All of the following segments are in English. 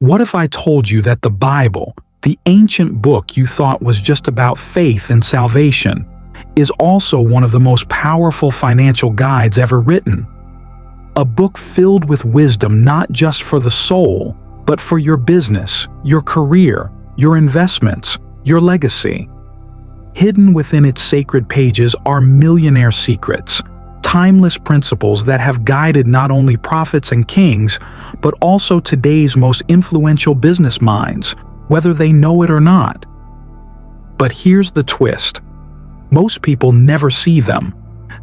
What if I told you that the Bible, the ancient book you thought was just about faith and salvation, is also one of the most powerful financial guides ever written? A book filled with wisdom not just for the soul, but for your business, your career, your investments, your legacy. Hidden within its sacred pages are millionaire secrets, timeless principles that have guided not only prophets and kings, but also today's most influential business minds, whether they know it or not. But here's the twist. Most people never see them.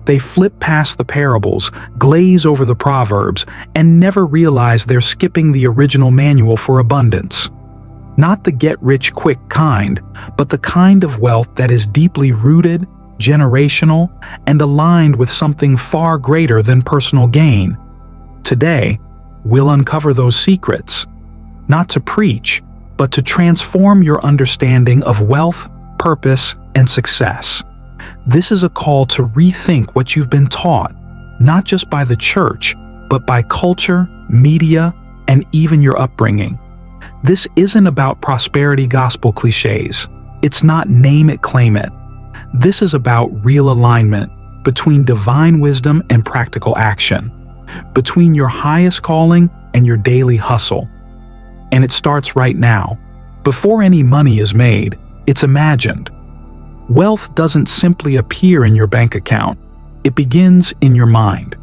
They flip past the parables, glaze over the Proverbs, and never realize they're skipping the original manual for abundance. Not the get-rich-quick kind, but the kind of wealth that is deeply rooted, generational, and aligned with something far greater than personal gain. Today, we'll uncover those secrets, not to preach, but to transform your understanding of wealth, purpose, and success. This is a call to rethink what you've been taught, not just by the church, but by culture, media, and even your upbringing. This isn't about prosperity gospel cliches. It's not name it, claim it. This is about real alignment between divine wisdom and practical action, between your highest calling and your daily hustle. And it starts right now. Before any money is made, it's imagined. Wealth doesn't simply appear in your bank account. It begins in your mind.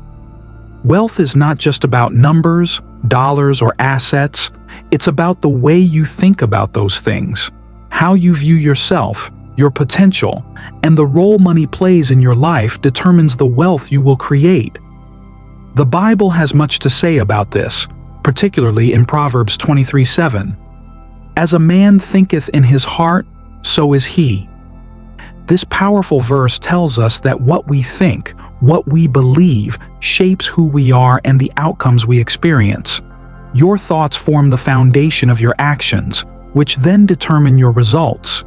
Wealth is not just about numbers, dollars, or assets. It's about the way you think about those things, how you view yourself, your potential, and the role money plays in your life determines the wealth you will create. The Bible has much to say about this, particularly in Proverbs 23:7. As a man thinketh in his heart, so is he. This powerful verse tells us that what we think, what we believe, shapes who we are and the outcomes we experience. Your thoughts form the foundation of your actions, which then determine your results.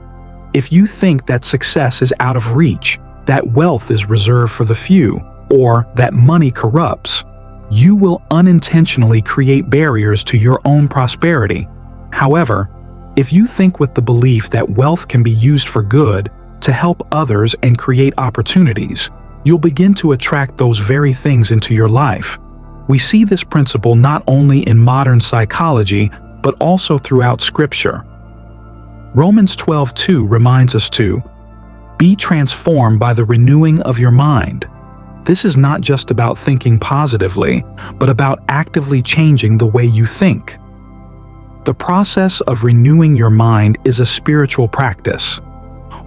If you think that success is out of reach, that wealth is reserved for the few, or that money corrupts, you will unintentionally create barriers to your own prosperity. However, if you think with the belief that wealth can be used for good, to help others and create opportunities, you'll begin to attract those very things into your life. We see this principle not only in modern psychology, but also throughout Scripture. Romans 12:2 reminds us to be transformed by the renewing of your mind. This is not just about thinking positively, but about actively changing the way you think. The process of renewing your mind is a spiritual practice,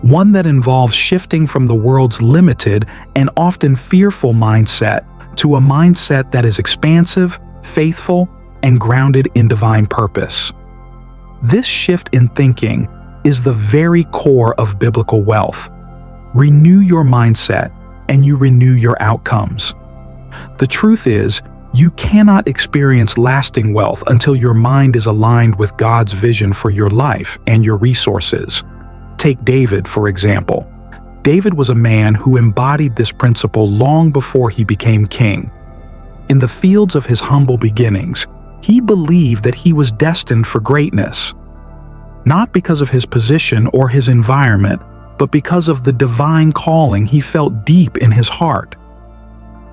one that involves shifting from the world's limited and often fearful mindset to a mindset that is expansive, faithful, and grounded in divine purpose. This shift in thinking is the very core of biblical wealth. Renew your mindset, and you renew your outcomes. The truth is, you cannot experience lasting wealth until your mind is aligned with God's vision for your life and your resources. Take David, for example. David was a man who embodied this principle long before he became king. In the fields of his humble beginnings, he believed that he was destined for greatness, not because of his position or his environment, but because of the divine calling he felt deep in his heart.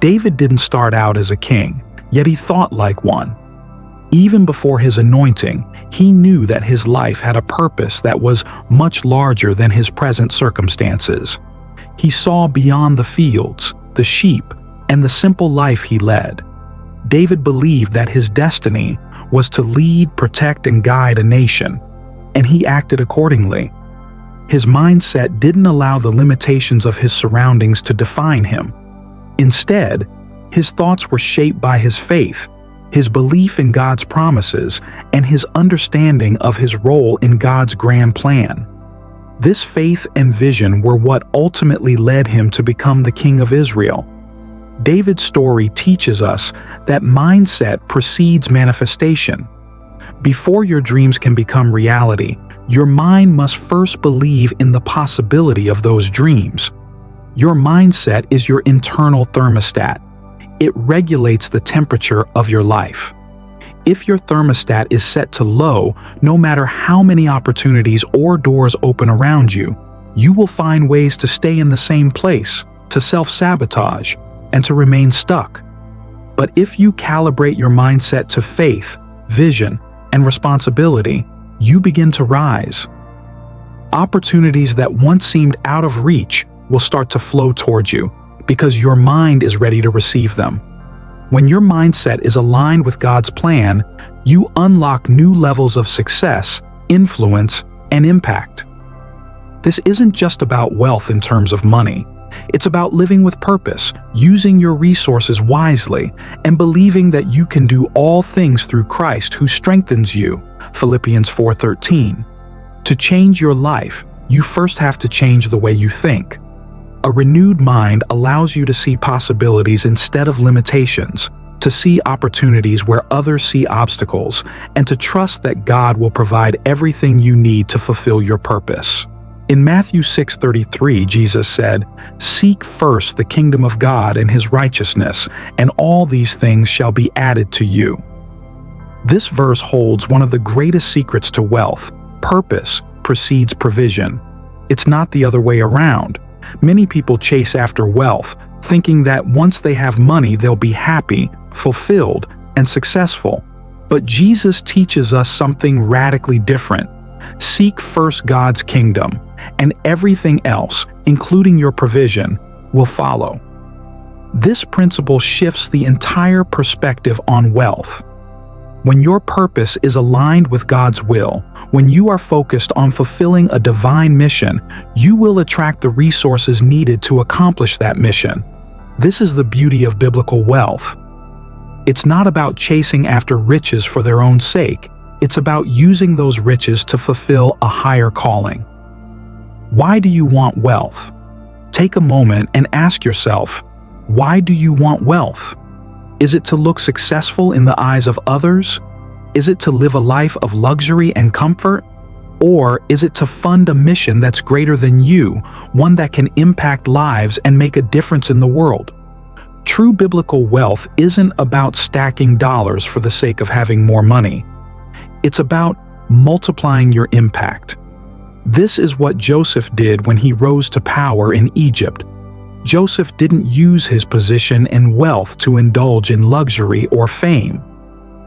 David didn't start out as a king, yet he thought like one. Even before his anointing, he knew that his life had a purpose that was much larger than his present circumstances. He saw beyond the fields, the sheep, and the simple life he led. David believed that his destiny was to lead, protect, and guide a nation, and he acted accordingly. His mindset didn't allow the limitations of his surroundings to define him. Instead, his thoughts were shaped by his faith, his belief in God's promises, and his understanding of his role in God's grand plan. This faith and vision were what ultimately led him to become the king of Israel. David's story teaches us that mindset precedes manifestation. Before your dreams can become reality, your mind must first believe in the possibility of those dreams. Your mindset is your internal thermostat. It regulates the temperature of your life. If your thermostat is set to low, no matter how many opportunities or doors open around you, you will find ways to stay in the same place, to self-sabotage, and to remain stuck. But if you calibrate your mindset to faith, vision, and responsibility, you begin to rise. Opportunities that once seemed out of reach will start to flow towards you because your mind is ready to receive them. When your mindset is aligned with God's plan, you unlock new levels of success, influence, and impact. This isn't just about wealth in terms of money. It's about living with purpose, using your resources wisely, and believing that you can do all things through Christ who strengthens you. Philippians 4:13. To change your life, you first have to change the way you think. A renewed mind allows you to see possibilities instead of limitations, to see opportunities where others see obstacles, and to trust that God will provide everything you need to fulfill your purpose. In Matthew 6:33, Jesus said, "Seek first the kingdom of God and His righteousness, and all these things shall be added to you." This verse holds one of the greatest secrets to wealth. Purpose precedes provision. It's not the other way around. Many people chase after wealth, thinking that once they have money, they'll be happy, fulfilled, and successful. But Jesus teaches us something radically different. Seek first God's kingdom, and everything else, including your provision, will follow. This principle shifts the entire perspective on wealth. When your purpose is aligned with God's will, when you are focused on fulfilling a divine mission, you will attract the resources needed to accomplish that mission. This is the beauty of biblical wealth. It's not about chasing after riches for their own sake. It's about using those riches to fulfill a higher calling. Why do you want wealth? Take a moment and ask yourself, why do you want wealth? Is it to look successful in the eyes of others? Is it to live a life of luxury and comfort? Or is it to fund a mission that's greater than you, one that can impact lives and make a difference in the world? True biblical wealth isn't about stacking dollars for the sake of having more money. It's about multiplying your impact. This is what Joseph did when he rose to power in Egypt. Joseph didn't use his position and wealth to indulge in luxury or fame.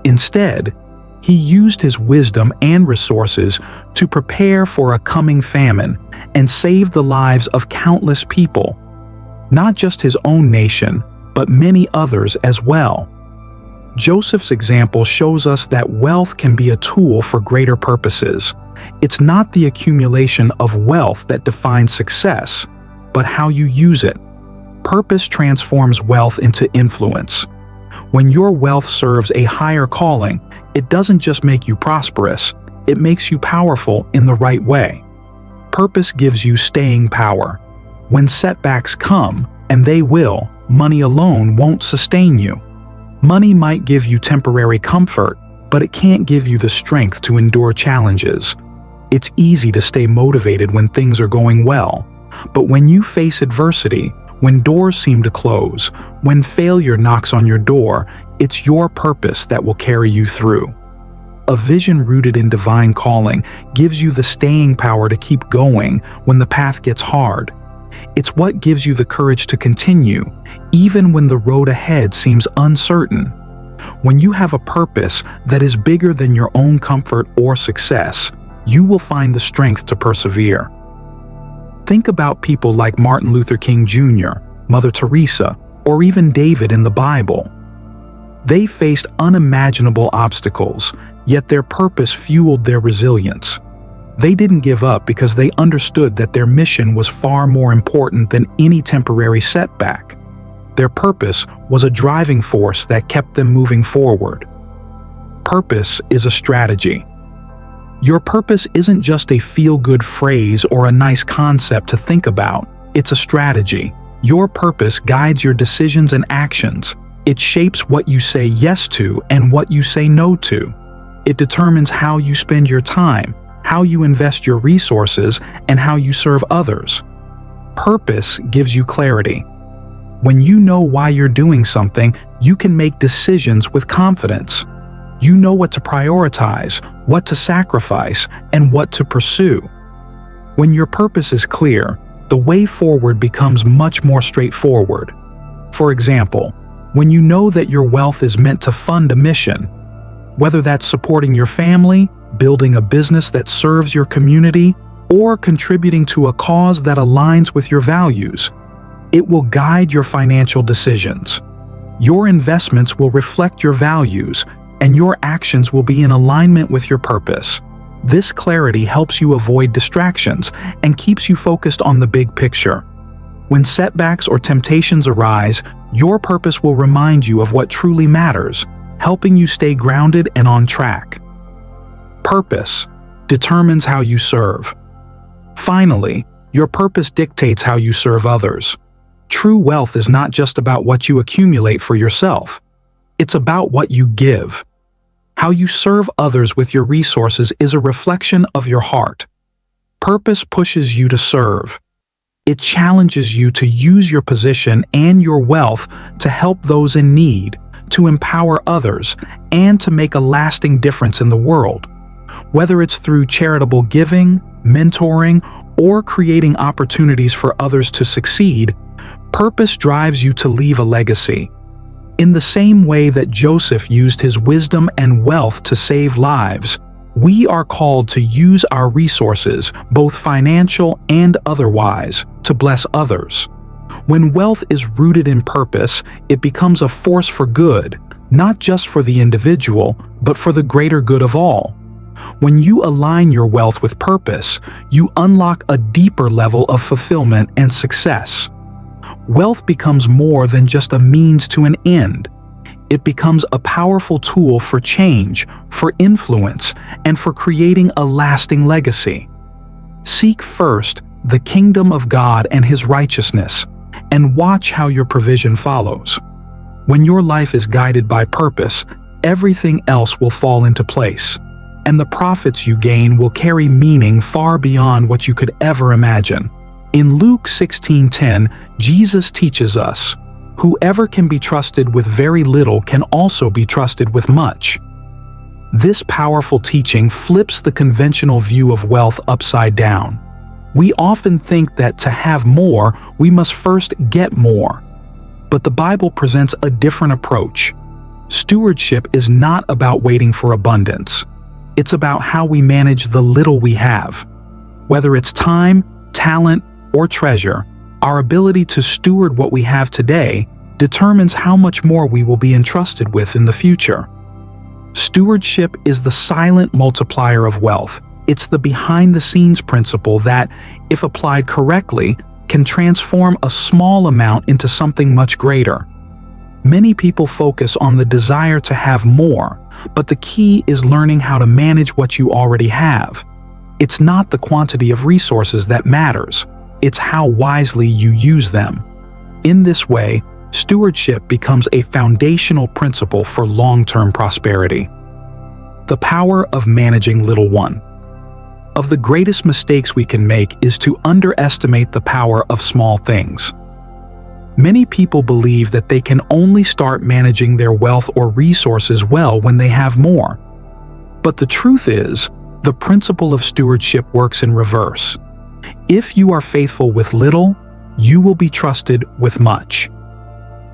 Instead, he used his wisdom and resources to prepare for a coming famine and save the lives of countless people, not just his own nation, but many others as well. Joseph's example shows us that wealth can be a tool for greater purposes. It's not the accumulation of wealth that defines success, but how you use it. Purpose transforms wealth into influence. When your wealth serves a higher calling, it doesn't just make you prosperous, it makes you powerful in the right way. Purpose gives you staying power. When setbacks come, and they will, money alone won't sustain you. Money might give you temporary comfort, but it can't give you the strength to endure challenges. It's easy to stay motivated when things are going well, but when you face adversity, when doors seem to close, when failure knocks on your door, it's your purpose that will carry you through. A vision rooted in divine calling gives you the staying power to keep going when the path gets hard. It's what gives you the courage to continue, even when the road ahead seems uncertain. When you have a purpose that is bigger than your own comfort or success, you will find the strength to persevere. Think about people like Martin Luther King Jr., Mother Teresa, or even David in the Bible. They faced unimaginable obstacles, yet their purpose fueled their resilience. They didn't give up because they understood that their mission was far more important than any temporary setback. Their purpose was a driving force that kept them moving forward. Purpose is a strategy. Your purpose isn't just a feel-good phrase or a nice concept to think about. It's a strategy. Your purpose guides your decisions and actions. It shapes what you say yes to and what you say no to. It determines how you spend your time, how you invest your resources, and how you serve others. Purpose gives you clarity. When you know why you're doing something, you can make decisions with confidence. You know what to prioritize, what to sacrifice, and what to pursue. When your purpose is clear, the way forward becomes much more straightforward. For example, when you know that your wealth is meant to fund a mission, whether that's supporting your family, building a business that serves your community, or contributing to a cause that aligns with your values, it will guide your financial decisions. Your investments will reflect your values, and your actions will be in alignment with your purpose. This clarity helps you avoid distractions and keeps you focused on the big picture. When setbacks or temptations arise, your purpose will remind you of what truly matters, helping you stay grounded and on track. Purpose determines how you serve. Finally, your purpose dictates how you serve others. True wealth is not just about what you accumulate for yourself. It's about what you give. How you serve others with your resources is a reflection of your heart. Purpose pushes you to serve. It challenges you to use your position and your wealth to help those in need, to empower others, and to make a lasting difference in the world. Whether it's through charitable giving, mentoring, or creating opportunities for others to succeed, purpose drives you to leave a legacy. In the same way that Joseph used his wisdom and wealth to save lives, we are called to use our resources, both financial and otherwise, to bless others. When wealth is rooted in purpose, it becomes a force for good, not just for the individual, but for the greater good of all. When you align your wealth with purpose, you unlock a deeper level of fulfillment and success. Wealth becomes more than just a means to an end. It becomes a powerful tool for change, for influence, and for creating a lasting legacy. Seek first the kingdom of God and His righteousness, and watch how your provision follows. When your life is guided by purpose, everything else will fall into place, and the profits you gain will carry meaning far beyond what you could ever imagine. In Luke 16:10, Jesus teaches us, "Whoever can be trusted with very little can also be trusted with much." This powerful teaching flips the conventional view of wealth upside down. We often think that to have more, we must first get more. But the Bible presents a different approach. Stewardship is not about waiting for abundance. It's about how we manage the little we have. Whether it's time, talent, or treasure, our ability to steward what we have today determines how much more we will be entrusted with in the future. Stewardship is the silent multiplier of wealth. It's the behind-the-scenes principle that, if applied correctly, can transform a small amount into something much greater. Many people focus on the desire to have more, but the key is learning how to manage what you already have. It's not the quantity of resources that matters. It's how wisely you use them. In this way, stewardship becomes a foundational principle for long-term prosperity. The power of managing little one. Of the greatest mistakes we can make is to underestimate the power of small things. Many people believe that they can only start managing their wealth or resources well when they have more. But the truth is, the principle of stewardship works in reverse. If you are faithful with little, you will be trusted with much.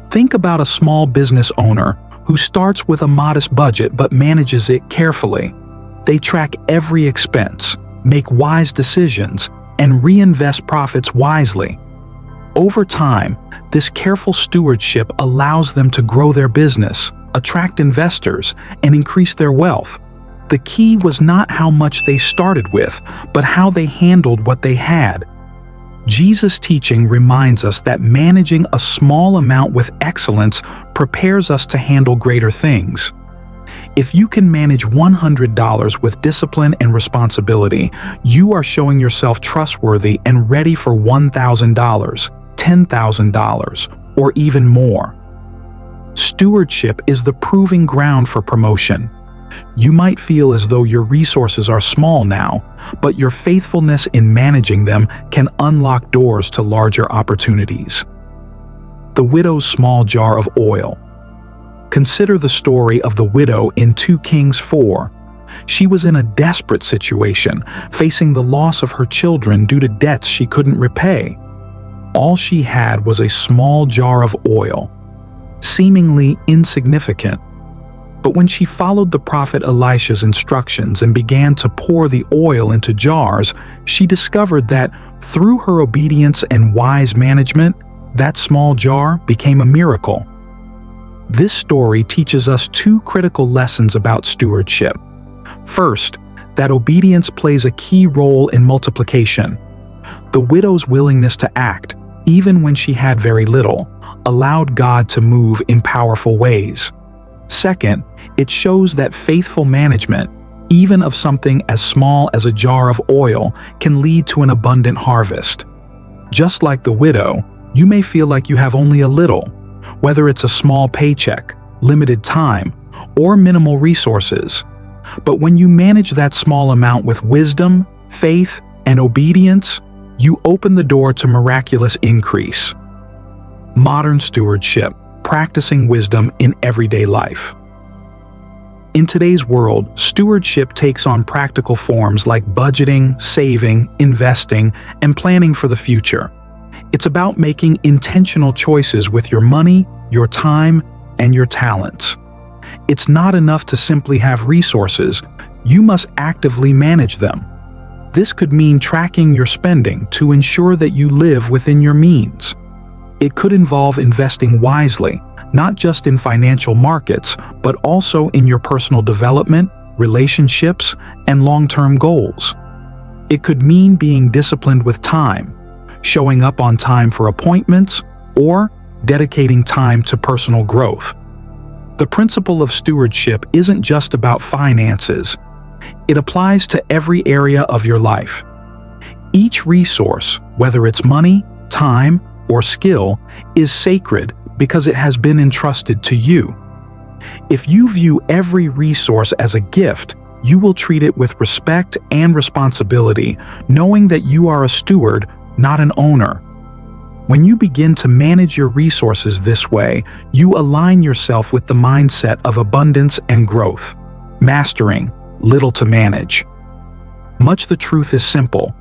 Think about a small business owner who starts with a modest budget but manages it carefully. They track every expense, make wise decisions, and reinvest profits wisely. Over time, this careful stewardship allows them to grow their business, attract investors, and increase their wealth. The key was not how much they started with, but how they handled what they had. Jesus' teaching reminds us that managing a small amount with excellence prepares us to handle greater things. If you can manage $100 with discipline and responsibility, you are showing yourself trustworthy and ready for $1,000, $10,000, or even more. Stewardship is the proving ground for promotion. You might feel as though your resources are small now, but your faithfulness in managing them can unlock doors to larger opportunities. The widow's small jar of oil. Consider the story of the widow in 2 Kings 4. She was in a desperate situation, facing the loss of her children due to debts she couldn't repay. All she had was a small jar of oil, seemingly insignificant. But when she followed the prophet Elisha's instructions and began to pour the oil into jars, she discovered that through her obedience and wise management, that small jar became a miracle. This story teaches us 2 critical lessons about stewardship. First, that obedience plays a key role in multiplication. The widow's willingness to act, even when she had very little, allowed God to move in powerful ways. Second, it shows that faithful management, even of something as small as a jar of oil, can lead to an abundant harvest. Just like the widow, you may feel like you have only a little, whether it's a small paycheck, limited time, or minimal resources. But when you manage that small amount with wisdom, faith, and obedience, you open the door to miraculous increase. Modern stewardship, practicing wisdom in everyday life. In today's world, stewardship takes on practical forms like budgeting, saving, investing, and planning for the future. It's about making intentional choices with your money, your time, and your talents. It's not enough to simply have resources. You must actively manage them. This could mean tracking your spending to ensure that you live within your means. It could involve investing wisely, not just in financial markets, but also in your personal development, relationships, and long-term goals. It could mean being disciplined with time, showing up on time for appointments, or dedicating time to personal growth. The principle of stewardship isn't just about finances. It applies to every area of your life. Each resource, whether it's money, time, or skill, is sacred because it has been entrusted to you. If you view every resource as a gift, you will treat it with respect and responsibility, knowing that you are a steward, not an owner. When you begin to manage your resources this way, you align yourself with the mindset of abundance and growth. Mastering, little to manage. Much the truth is simple.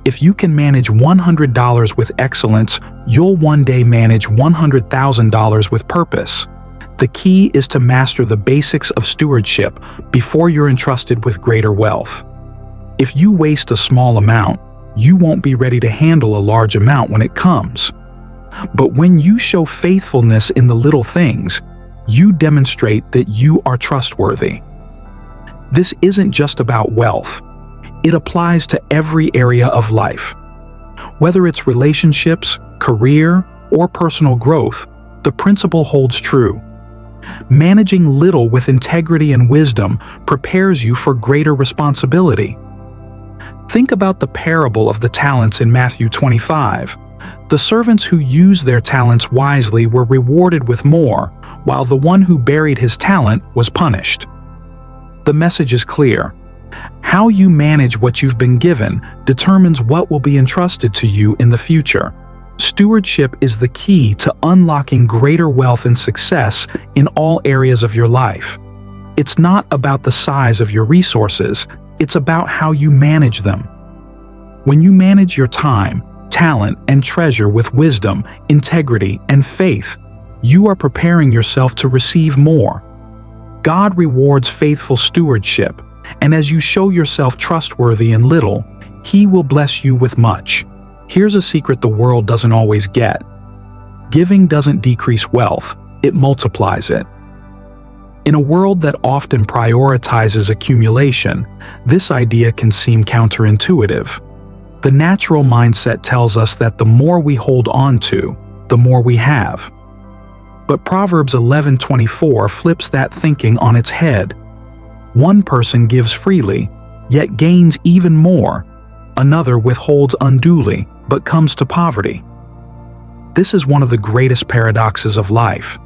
If you can manage $100 with excellence, you'll one day manage $100,000 with purpose. The key is to master the basics of stewardship before you're entrusted with greater wealth. If you waste a small amount, you won't be ready to handle a large amount when it comes. But when you show faithfulness in the little things, you demonstrate that you are trustworthy. This isn't just about wealth. It applies to every area of life. Whether it's relationships, career, or personal growth, the principle holds true. Managing little with integrity and wisdom prepares you for greater responsibility. Think about the parable of the talents in Matthew 25. The servants who used their talents wisely were rewarded with more, while the one who buried his talent was punished. The message is clear. How you manage what you've been given determines what will be entrusted to you in the future. Stewardship is the key to unlocking greater wealth and success in all areas of your life. It's not about the size of your resources, it's about how you manage them. When you manage your time, talent, and treasure with wisdom, integrity, and faith, you are preparing yourself to receive more. God rewards faithful stewardship, and as you show yourself trustworthy in little, He will bless you with much. Here's a secret the world doesn't always get. Giving doesn't decrease wealth, it multiplies it. In a world that often prioritizes accumulation, this idea can seem counterintuitive. The natural mindset tells us that the more we hold on to, the more we have. But Proverbs 11:24 flips that thinking on its head. One person gives freely, yet gains even more. Another withholds unduly, but comes to poverty. This is one of the greatest paradoxes of life.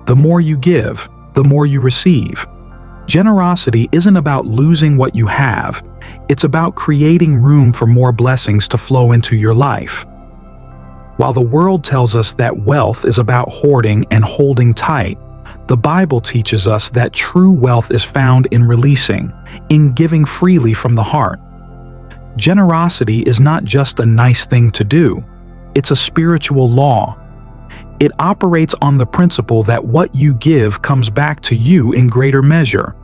The more you give, the more you receive. Generosity isn't about losing what you have, it's about creating room for more blessings to flow into your life. While the world tells us that wealth is about hoarding and holding tight, The Bible teaches us that true wealth is found in releasing, in giving freely from the heart. Generosity is not just a nice thing to do, it's a spiritual law. It operates on the principle that what you give comes back to you in greater measure.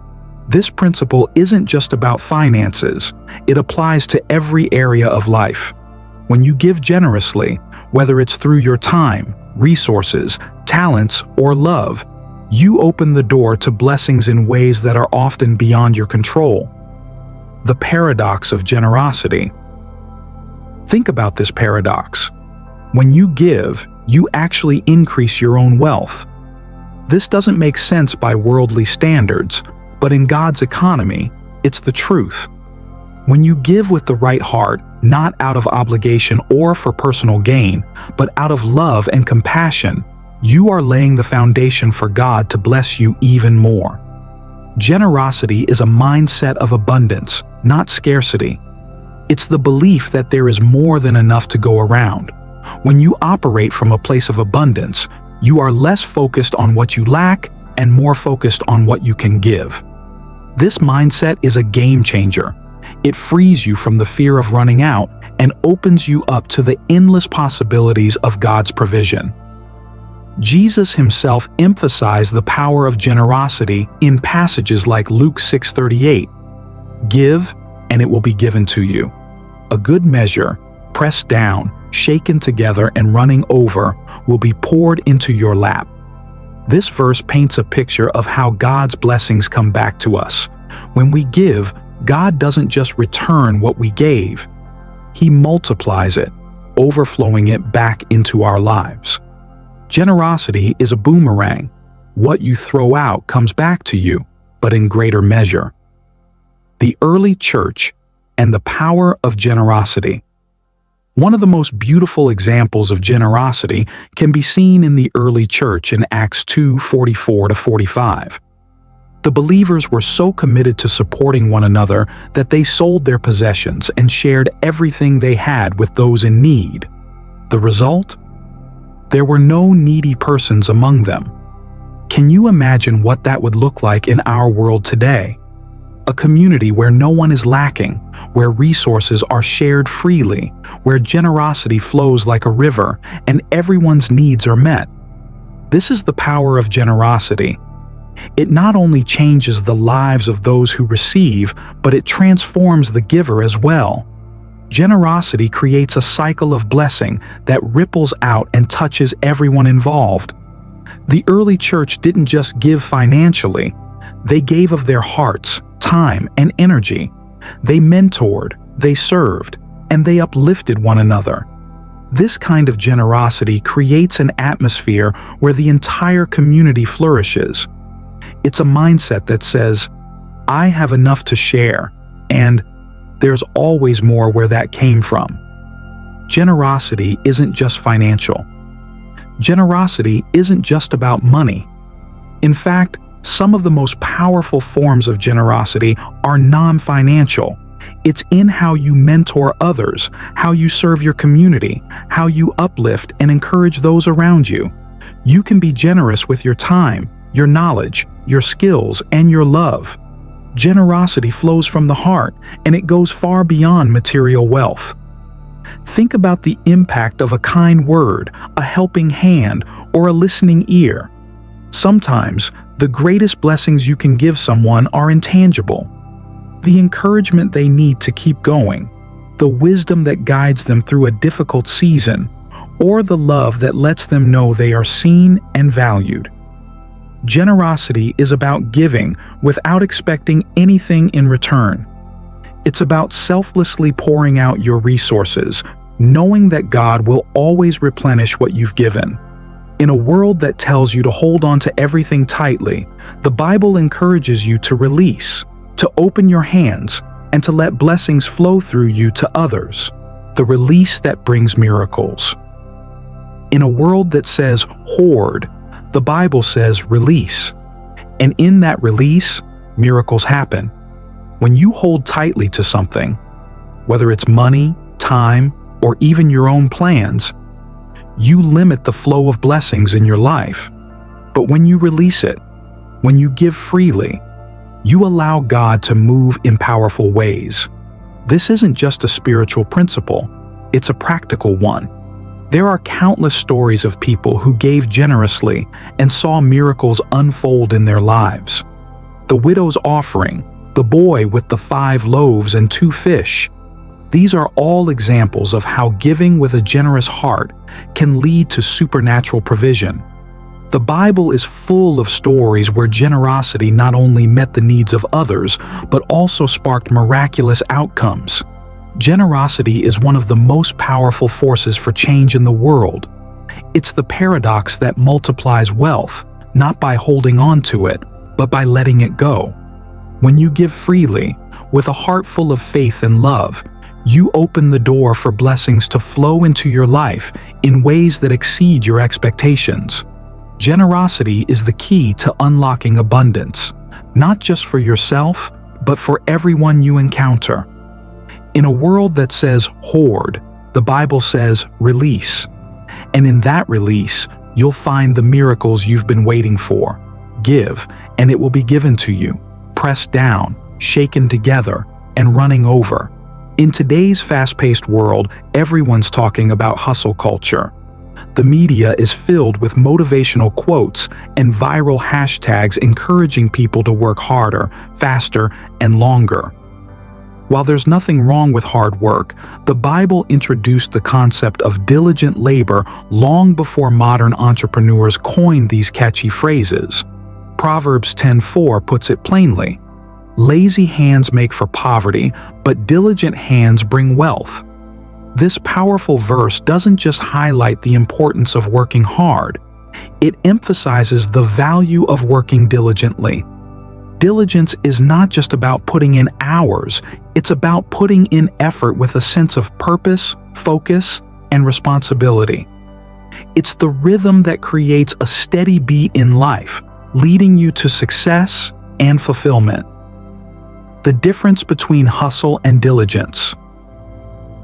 This principle isn't just about finances, it applies to every area of life. When you give generously, whether it's through your time, resources, talents, or love, you open the door to blessings in ways that are often beyond your control. The paradox of generosity. Think about this paradox. When you give, you actually increase your own wealth. This doesn't make sense by worldly standards, but in God's economy, it's the truth. When you give with the right heart, not out of obligation or for personal gain, but out of love and compassion, you are laying the foundation for God to bless you even more. Generosity is a mindset of abundance, not scarcity. It's the belief that there is more than enough to go around. When you operate from a place of abundance, you are less focused on what you lack and more focused on what you can give. This mindset is a game changer. It frees you from the fear of running out and opens you up to the endless possibilities of God's provision. Jesus himself emphasized the power of generosity in passages like Luke 6:38. Give, and it will be given to you. A good measure, pressed down, shaken together, and running over, will be poured into your lap. This verse paints a picture of how God's blessings come back to us. When we give, God doesn't just return what we gave. He multiplies it, overflowing it back into our lives. Generosity is a boomerang. What you throw out comes back to you, but in greater measure. The early church and the power of generosity. One of the most beautiful examples of generosity can be seen in the early church in Acts 2:44-45. The believers were so committed to supporting one another that they sold their possessions and shared everything they had with those in need. The result? There were no needy persons among them. Can you imagine what that would look like in our world today? A community where no one is lacking, where resources are shared freely, where generosity flows like a river, and everyone's needs are met. This is the power of generosity. It not only changes the lives of those who receive, but it transforms the giver as well. Generosity creates a cycle of blessing that ripples out and touches everyone involved. The early church didn't just give financially, they gave of their hearts, time, and energy. They mentored, they served, and they uplifted one another. This kind of generosity creates an atmosphere where the entire community flourishes. It's a mindset that says, I have enough to share, and there's always more where that came from. Generosity isn't just financial. Generosity isn't just about money. In fact, some of the most powerful forms of generosity are non-financial. It's in how you mentor others, how you serve your community, how you uplift and encourage those around you. You can be generous with your time, your knowledge, your skills, and your love. Generosity flows from the heart, and it goes far beyond material wealth. Think about the impact of a kind word, a helping hand, or a listening ear. Sometimes, the greatest blessings you can give someone are intangible. The encouragement they need to keep going, the wisdom that guides them through a difficult season, or the love that lets them know they are seen and valued. Generosity is about giving without expecting anything in return. It's about selflessly pouring out your resources, knowing that God will always replenish what you've given. In a world that tells you to hold on to everything tightly, the Bible encourages you to release, to open your hands, and to let blessings flow through you to others. The release that brings miracles. In a world that says hoard, the Bible says release. And in that release, miracles happen. When you hold tightly to something, whether it's money, time, or even your own plans, you limit the flow of blessings in your life. But when you release it, When you give freely, you allow God to move in powerful ways. This isn't just a spiritual principle, it's a practical one. There are countless stories of people who gave generously and saw miracles unfold in their lives. The widow's offering, the boy with the 5 loaves and 2 fish. These are all examples of how giving with a generous heart can lead to supernatural provision. The Bible is full of stories where generosity not only met the needs of others, but also sparked miraculous outcomes. Generosity is one of the most powerful forces for change in the world. It's the paradox that multiplies wealth, not by holding on to it, but by letting it go. When you give freely, with a heart full of faith and love, you open the door for blessings to flow into your life in ways that exceed your expectations. Generosity is the key to unlocking abundance, not just for yourself, but for everyone you encounter. In a world that says hoard, the Bible says release. And in that release, you'll find the miracles you've been waiting for. Give, and it will be given to you, pressed down, shaken together, and running over. In today's fast-paced world, everyone's talking about hustle culture. The media is filled with motivational quotes and viral hashtags encouraging people to work harder, faster, and longer. While there's nothing wrong with hard work, the Bible introduced the concept of diligent labor long before modern entrepreneurs coined these catchy phrases. Proverbs 10:4 puts it plainly, "Lazy hands make for poverty, but diligent hands bring wealth." This powerful verse doesn't just highlight the importance of working hard, it emphasizes the value of working diligently. Diligence is not just about putting in hours, it's about putting in effort with a sense of purpose, focus, and responsibility. It's the rhythm that creates a steady beat in life, leading you to success and fulfillment. The difference between hustle and diligence.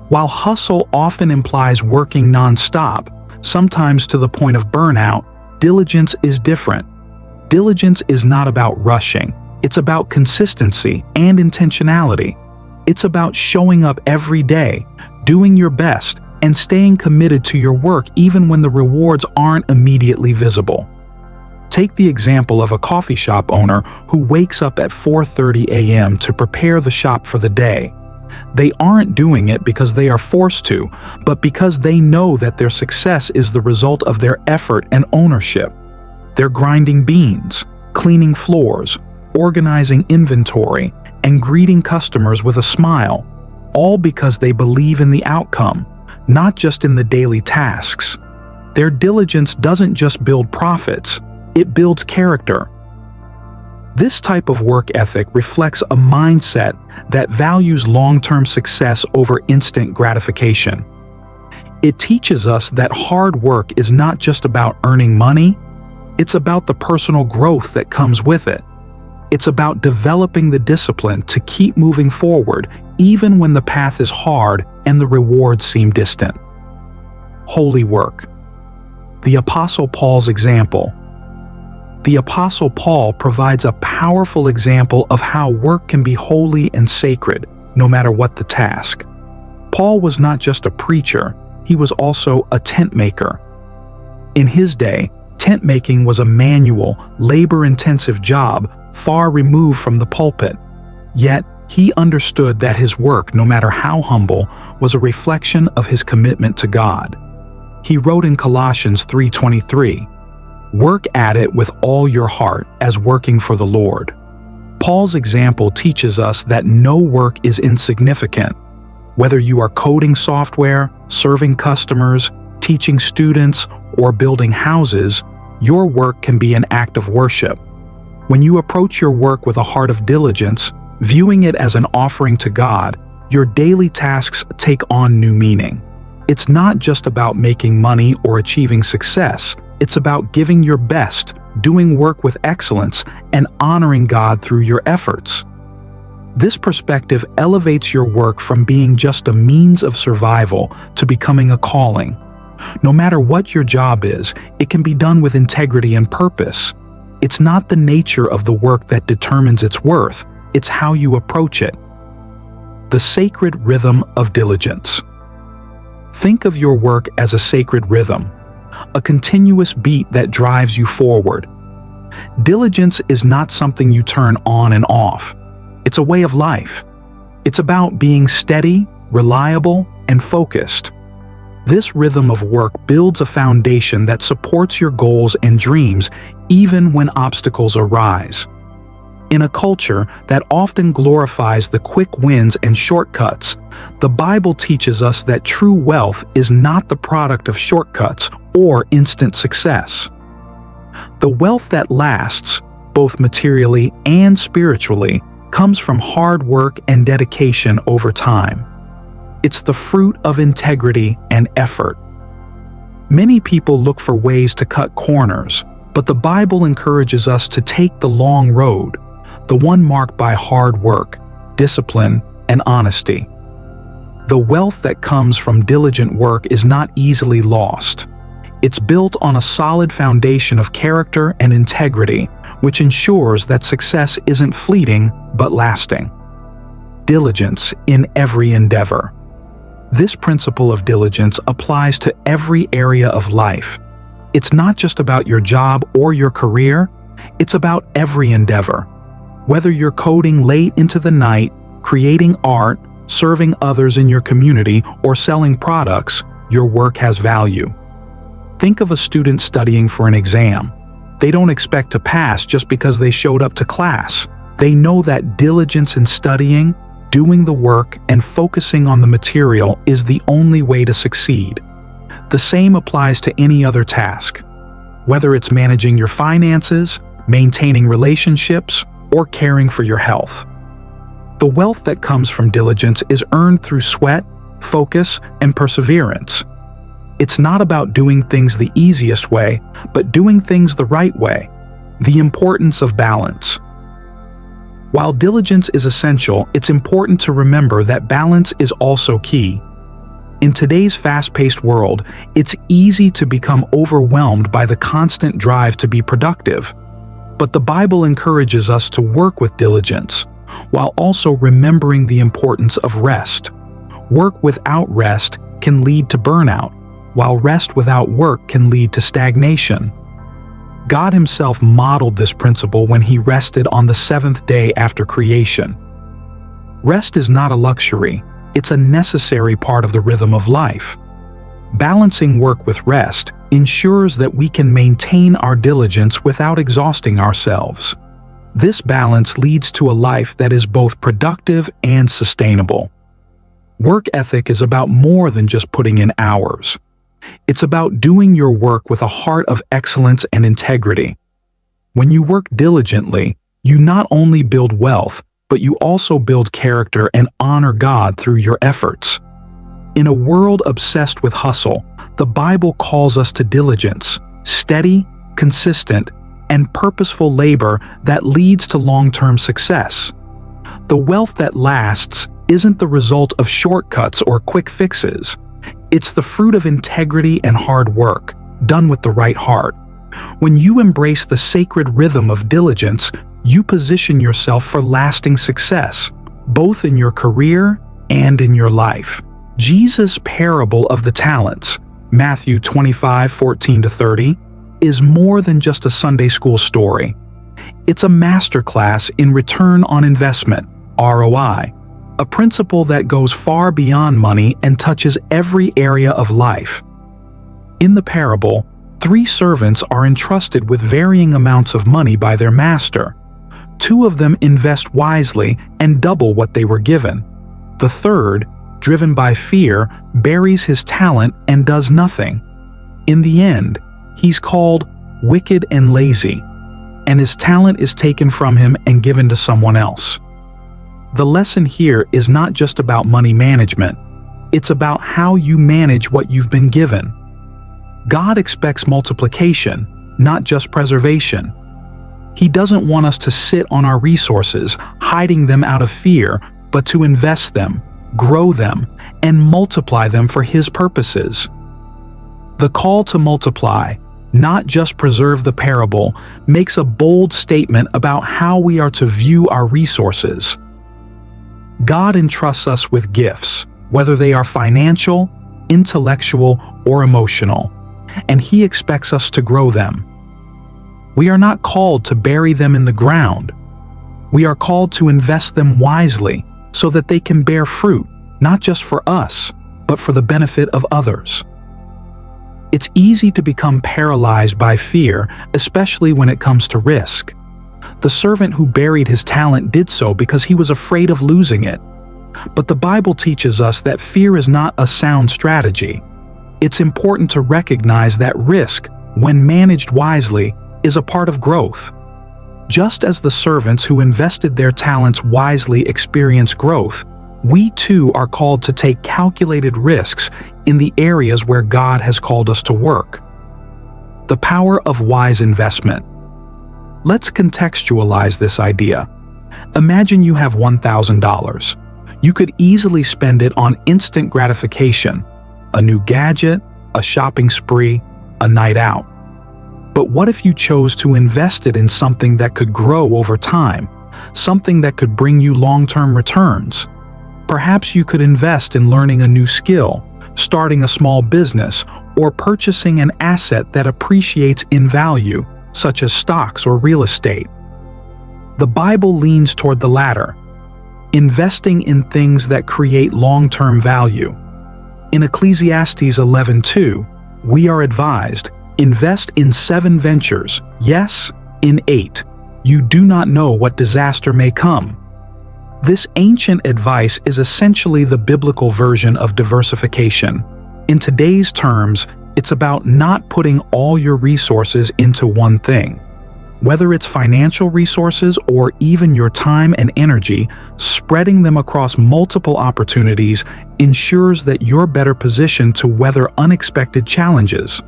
While hustle often implies working non-stop, sometimes to the point of burnout, diligence is different. Diligence is not about rushing, it's about consistency and intentionality. It's about showing up every day, doing your best, and staying committed to your work even when the rewards aren't immediately visible. Take the example of a coffee shop owner who wakes up at 4:30 a.m. to prepare the shop for the day. They aren't doing it because they are forced to, but because they know that their success is the result of their effort and ownership. They're grinding beans, cleaning floors, organizing inventory, and greeting customers with a smile, all because they believe in the outcome, not just in the daily tasks. Their diligence doesn't just build profits, it builds character. This type of work ethic reflects a mindset that values long-term success over instant gratification. It teaches us that hard work is not just about earning money, it's about the personal growth that comes with it. It's about developing the discipline to keep moving forward even when the path is hard and the rewards seem distant. Holy work. The Apostle Paul's example. The Apostle Paul provides a powerful example of how work can be holy and sacred, no matter what the task. Paul was not just a preacher, he was also a tent maker. In his day, tent making was a manual, labor-intensive job far removed from the pulpit. Yet, he understood that his work, no matter how humble, was a reflection of his commitment to God. He wrote in Colossians 3:23, "Work at it with all your heart as working for the Lord." Paul's example teaches us that no work is insignificant. Whether you are coding software, serving customers, teaching students, or building houses, your work can be an act of worship. When you approach your work with a heart of diligence, viewing it as an offering to God, your daily tasks take on new meaning. It's not just about making money or achieving success, it's about giving your best, doing work with excellence, and honoring God through your efforts. This perspective elevates your work from being just a means of survival to becoming a calling. No matter what your job is, it can be done with integrity and purpose. It's not the nature of the work that determines its worth, it's how you approach it. The sacred rhythm of diligence. Think of your work as a sacred rhythm, a continuous beat that drives you forward. Diligence is not something you turn on and off. It's a way of life. It's about being steady, reliable, and focused. This rhythm of work builds a foundation that supports your goals and dreams even when obstacles arise. In a culture that often glorifies the quick wins and shortcuts, the Bible teaches us that true wealth is not the product of shortcuts or instant success. The wealth that lasts, both materially and spiritually, comes from hard work and dedication over time. It's the fruit of integrity and effort. Many people look for ways to cut corners, but the Bible encourages us to take the long road, the one marked by hard work, discipline, and honesty. The wealth that comes from diligent work is not easily lost. It's built on a solid foundation of character and integrity, which ensures that success isn't fleeting but lasting. Diligence in every endeavor. This principle of diligence applies to every area of life. It's not just about your job or your career, it's about every endeavor. Whether you're coding late into the night, creating art, serving others in your community, or selling products, your work has value. Think of a student studying for an exam. They don't expect to pass just because they showed up to class. They know that diligence in studying, doing the work, and focusing on the material is the only way to succeed. The same applies to any other task. Whether it's managing your finances, maintaining relationships, or caring for your health. The wealth that comes from diligence is earned through sweat, focus, and perseverance. It's not about doing things the easiest way, but doing things the right way. The importance of balance. While diligence is essential, it's important to remember that balance is also key. In today's fast-paced world, it's easy to become overwhelmed by the constant drive to be productive. But the Bible encourages us to work with diligence, while also remembering the importance of rest. Work without rest can lead to burnout, while rest without work can lead to stagnation. God Himself modeled this principle when He rested on the seventh day after creation. Rest is not a luxury, it's a necessary part of the rhythm of life. Balancing work with rest ensures that we can maintain our diligence without exhausting ourselves. This balance leads to a life that is both productive and sustainable. Work ethic is about more than just putting in hours. It's about doing your work with a heart of excellence and integrity. When you work diligently, you not only build wealth, but you also build character and honor God through your efforts. In a world obsessed with hustle, the Bible calls us to diligence, steady, consistent, and purposeful labor that leads to long-term success. The wealth that lasts isn't the result of shortcuts or quick fixes. It's the fruit of integrity and hard work, done with the right heart. When you embrace the sacred rhythm of diligence, you position yourself for lasting success, both in your career and in your life. Jesus' parable of the talents, Matthew 25:14-30, is more than just a Sunday school story. It's a masterclass in return on investment, ROI, a principle that goes far beyond money and touches every area of life. In the parable, 3 servants are entrusted with varying amounts of money by their master. 2 of them invest wisely and double what they were given. The third, driven by fear, buries his talent and does nothing. In the end, he's called wicked and lazy, and his talent is taken from him and given to someone else. The lesson here is not just about money management. It's about how you manage what you've been given. God expects multiplication, not just preservation. He doesn't want us to sit on our resources, hiding them out of fear, but to invest them, grow them, and multiply them for His purposes. The call to multiply, not just preserve the parable, makes a bold statement about how we are to view our resources. God entrusts us with gifts, whether they are financial, intellectual, or emotional, and He expects us to grow them. We are not called to bury them in the ground. We are called to invest them wisely so that they can bear fruit, not just for us, but for the benefit of others. It's easy to become paralyzed by fear, especially when it comes to risk. The servant who buried his talent did so because he was afraid of losing it. But the Bible teaches us that fear is not a sound strategy. It's important to recognize that risk, when managed wisely, is a part of growth. Just as the servants who invested their talents wisely experience growth, we too are called to take calculated risks in the areas where God has called us to work. The power of wise investment. Let's contextualize this idea. Imagine you have $1,000. You could easily spend it on instant gratification, a new gadget, a shopping spree, a night out. But what if you chose to invest it in something that could grow over time, something that could bring you long-term returns? Perhaps you could invest in learning a new skill, starting a small business, or purchasing an asset that appreciates in value, such as stocks or real estate. The Bible leans toward the latter, investing in things that create long-term value. In Ecclesiastes 11:2, we are advised, invest in 7 ventures, yes, in 8. You do not know what disaster may come. This ancient advice is essentially the biblical version of diversification. In today's terms, it's about not putting all your resources into one thing. Whether it's financial resources or even your time and energy, spreading them across multiple opportunities ensures that you're better positioned to weather unexpected challenges.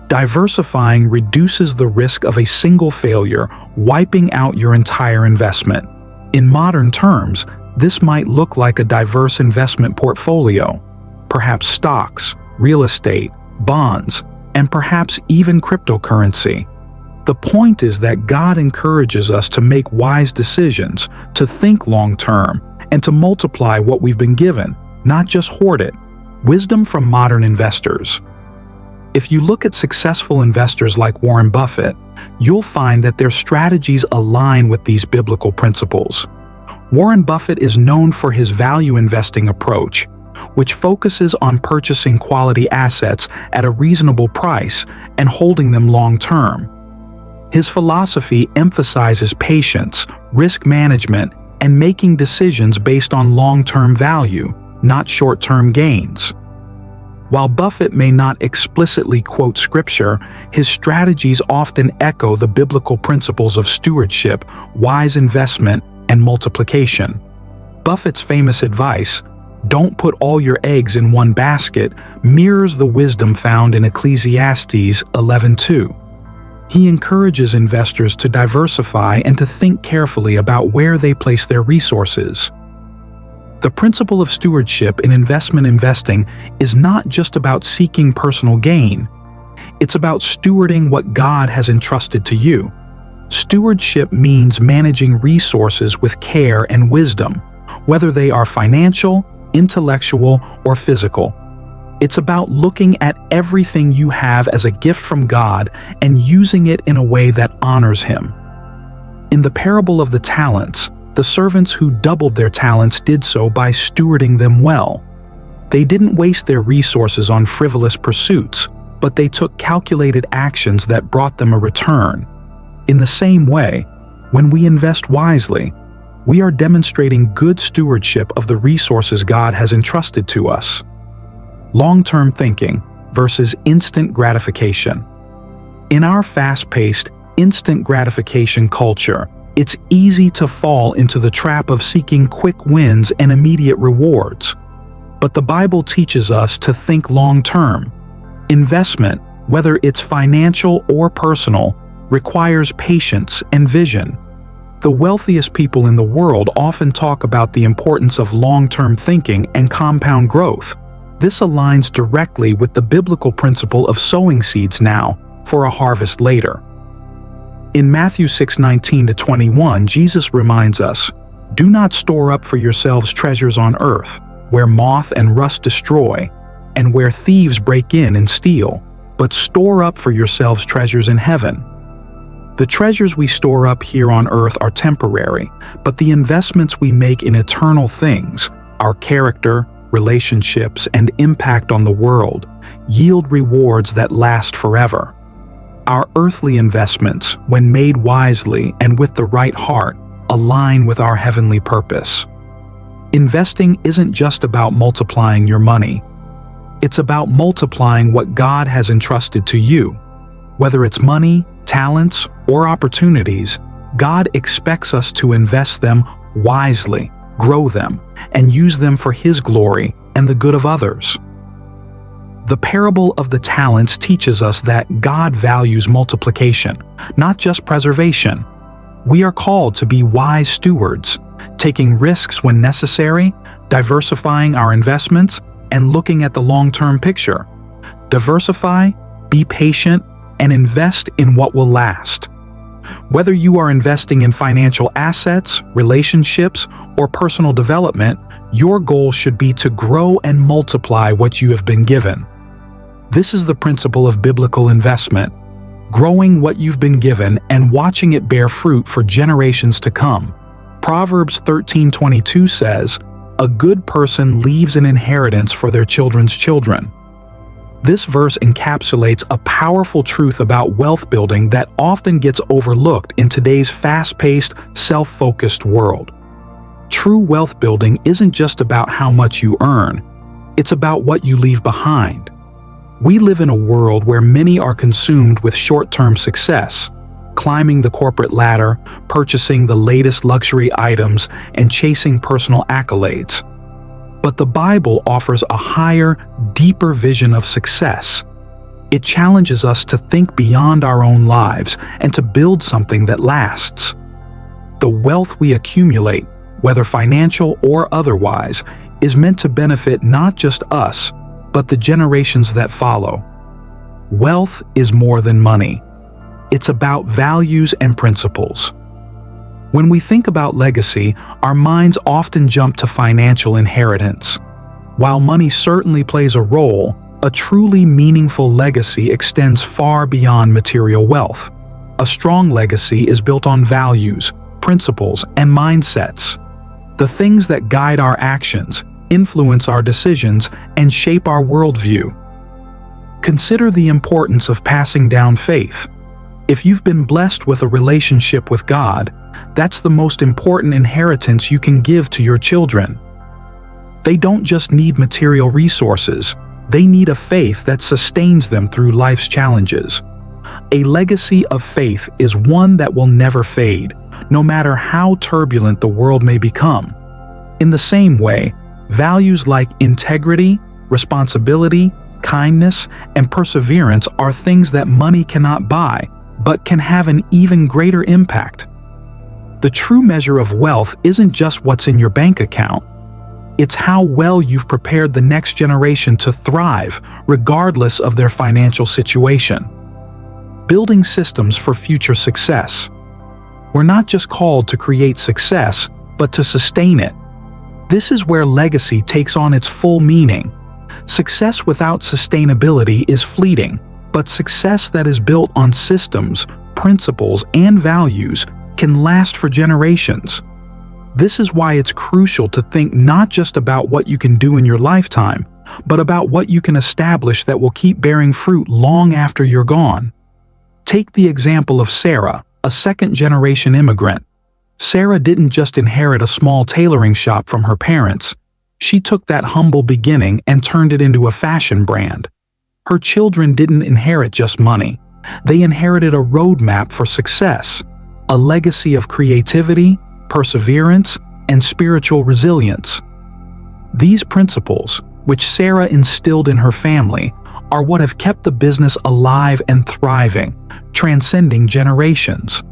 Diversifying reduces the risk of a single failure, wiping out your entire investment. In modern terms, this might look like a diverse investment portfolio, perhaps stocks, real estate, bonds, and perhaps even cryptocurrency. The point is that God encourages us to make wise decisions, to think long-term, and to multiply what we've been given, not just hoard it. Wisdom from modern investors. If you look at successful investors like Warren Buffett, you'll find that their strategies align with these biblical principles. Warren Buffett is known for his value investing approach, which focuses on purchasing quality assets at a reasonable price and holding them long-term. His philosophy emphasizes patience, risk management, and making decisions based on long-term value, not short-term gains. While Buffett may not explicitly quote scripture, his strategies often echo the biblical principles of stewardship, wise investment, and multiplication. Buffett's famous advice, "Don't put all your eggs in one basket," mirrors the wisdom found in Ecclesiastes 11:2. He encourages investors to diversify and to think carefully about where they place their resources. The principle of stewardship in investment investing is not just about seeking personal gain. It's about stewarding what God has entrusted to you. Stewardship means managing resources with care and wisdom, whether they are financial, intellectual, or physical. It's about looking at everything you have as a gift from God and using it in a way that honors Him. In the parable of the talents, the servants who doubled their talents did so by stewarding them well. They didn't waste their resources on frivolous pursuits, but they took calculated actions that brought them a return. In the same way, when we invest wisely, we are demonstrating good stewardship of the resources God has entrusted to us. Long-term thinking versus instant gratification. In our fast-paced, instant gratification culture, it's easy to fall into the trap of seeking quick wins and immediate rewards. But the Bible teaches us to think long-term. Investment, whether it's financial or personal, requires patience and vision. The wealthiest people in the world often talk about the importance of long-term thinking and compound growth. This aligns directly with the biblical principle of sowing seeds now, for a harvest later. In Matthew 6:19-21, Jesus reminds us, "Do not store up for yourselves treasures on earth, where moth and rust destroy, and where thieves break in and steal, but store up for yourselves treasures in heaven." The treasures we store up here on earth are temporary, but the investments we make in eternal things, our character, relationships, and impact on the world, yield rewards that last forever. Our earthly investments, when made wisely and with the right heart, align with our heavenly purpose. Investing isn't just about multiplying your money. It's about multiplying what God has entrusted to you. Whether it's money, talents, or opportunities, God expects us to invest them wisely, grow them, and use them for His glory and the good of others. The parable of the talents teaches us that God values multiplication, not just preservation. We are called to be wise stewards, taking risks when necessary, diversifying our investments, and looking at the long-term picture. Diversify, be patient, and invest in what will last. Whether you are investing in financial assets, relationships, or personal development, your goal should be to grow and multiply what you have been given. This is the principle of biblical investment: growing what you've been given and watching it bear fruit for generations to come. Proverbs 13:22 says, "A good person leaves an inheritance for their children's children." This verse encapsulates a powerful truth about wealth building that often gets overlooked in today's fast-paced, self-focused world. True wealth building isn't just about how much you earn, it's about what you leave behind. We live in a world where many are consumed with short-term success, climbing the corporate ladder, purchasing the latest luxury items, and chasing personal accolades. But the Bible offers a higher, deeper vision of success. It challenges us to think beyond our own lives and to build something that lasts. The wealth we accumulate, whether financial or otherwise, is meant to benefit not just us, but the generations that follow. Wealth is more than money. It's about values and principles. When we think about legacy, our minds often jump to financial inheritance. While money certainly plays a role, a truly meaningful legacy extends far beyond material wealth. A strong legacy is built on values, principles, and mindsets. The things that guide our actions, influence our decisions, and shape our worldview. Consider the importance of passing down faith. If you've been blessed with a relationship with God, that's the most important inheritance you can give to your children. They don't just need material resources, they need a faith that sustains them through life's challenges. A legacy of faith is one that will never fade, no matter how turbulent the world may become. In the same way, values like integrity, responsibility, kindness, and perseverance are things that money cannot buy, but can have an even greater impact. The true measure of wealth isn't just what's in your bank account. It's how well you've prepared the next generation to thrive, regardless of their financial situation. Building systems for future success. We're not just called to create success, but to sustain it. This is where legacy takes on its full meaning. Success without sustainability is fleeting, but success that is built on systems, principles, and values can last for generations. This is why it's crucial to think not just about what you can do in your lifetime, but about what you can establish that will keep bearing fruit long after you're gone. Take the example of Sarah, a second-generation immigrant. Sarah didn't just inherit a small tailoring shop from her parents. She took that humble beginning and turned it into a fashion brand. Her children didn't inherit just money. They inherited a roadmap for success, a legacy of creativity, perseverance, and spiritual resilience. These principles, which Sarah instilled in her family, are what have kept the business alive and thriving, transcending generations.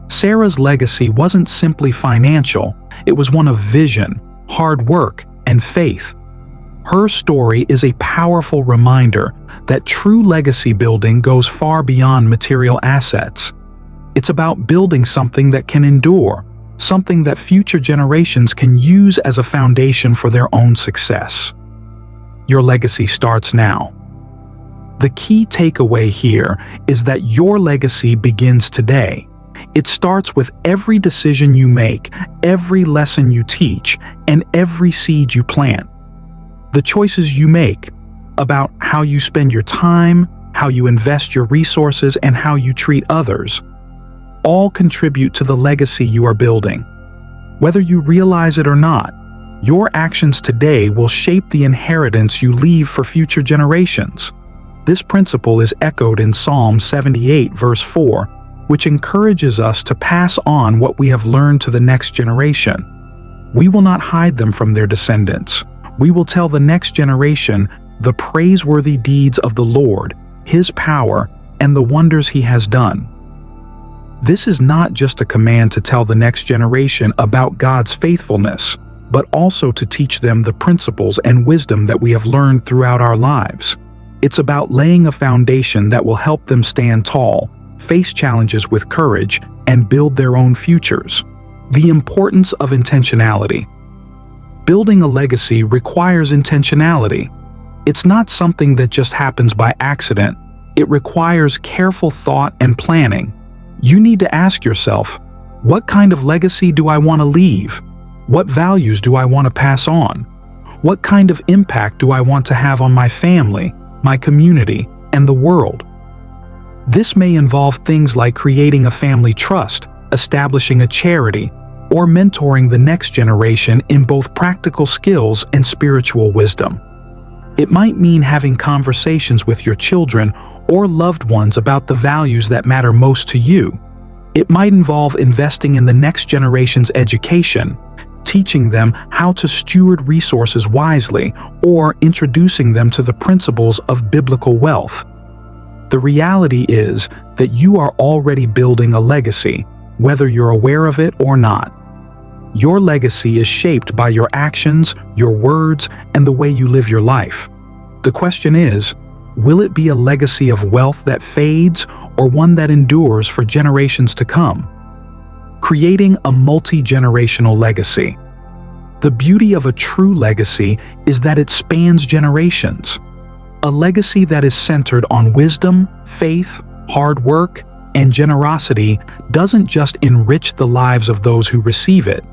Sarah's legacy wasn't simply financial, it was one of vision, hard work, and faith. Her story is a powerful reminder that true legacy building goes far beyond material assets. It's about building something that can endure, something that future generations can use as a foundation for their own success. Your legacy starts now. The key takeaway here is that your legacy begins today. It starts with every decision you make, every lesson you teach, and every seed you plant. The choices you make about how you spend your time, how you invest your resources, and how you treat others all contribute to the legacy you are building. Whether you realize it or not, your actions today will shape the inheritance you leave for future generations. This principle is echoed in Psalm 78 verse 4, which encourages us to pass on what we have learned to the next generation. We will not hide them from their descendants. We will tell the next generation the praiseworthy deeds of the Lord, His power, and the wonders He has done. This is not just a command to tell the next generation about God's faithfulness, but also to teach them the principles and wisdom that we have learned throughout our lives. It's about laying a foundation that will help them stand tall, face challenges with courage, and build their own futures. The importance of intentionality. Building a legacy requires intentionality. It's not something that just happens by accident. It requires careful thought and planning. You need to ask yourself, what kind of legacy do I want to leave? What values do I want to pass on? What kind of impact do I want to have on my family, my community, and the world? This may involve things like creating a family trust, establishing a charity, or mentoring the next generation in both practical skills and spiritual wisdom. It might mean having conversations with your children or loved ones about the values that matter most to you. It might involve investing in the next generation's education, teaching them how to steward resources wisely, or introducing them to the principles of biblical wealth. The reality is that you are already building a legacy, whether you're aware of it or not. Your legacy is shaped by your actions, your words, and the way you live your life. The question is, will it be a legacy of wealth that fades or one that endures for generations to come? Creating a multi-generational legacy. The beauty of a true legacy is that it spans generations. A legacy that is centered on wisdom, faith, hard work, and generosity doesn't just enrich the lives of those who receive it.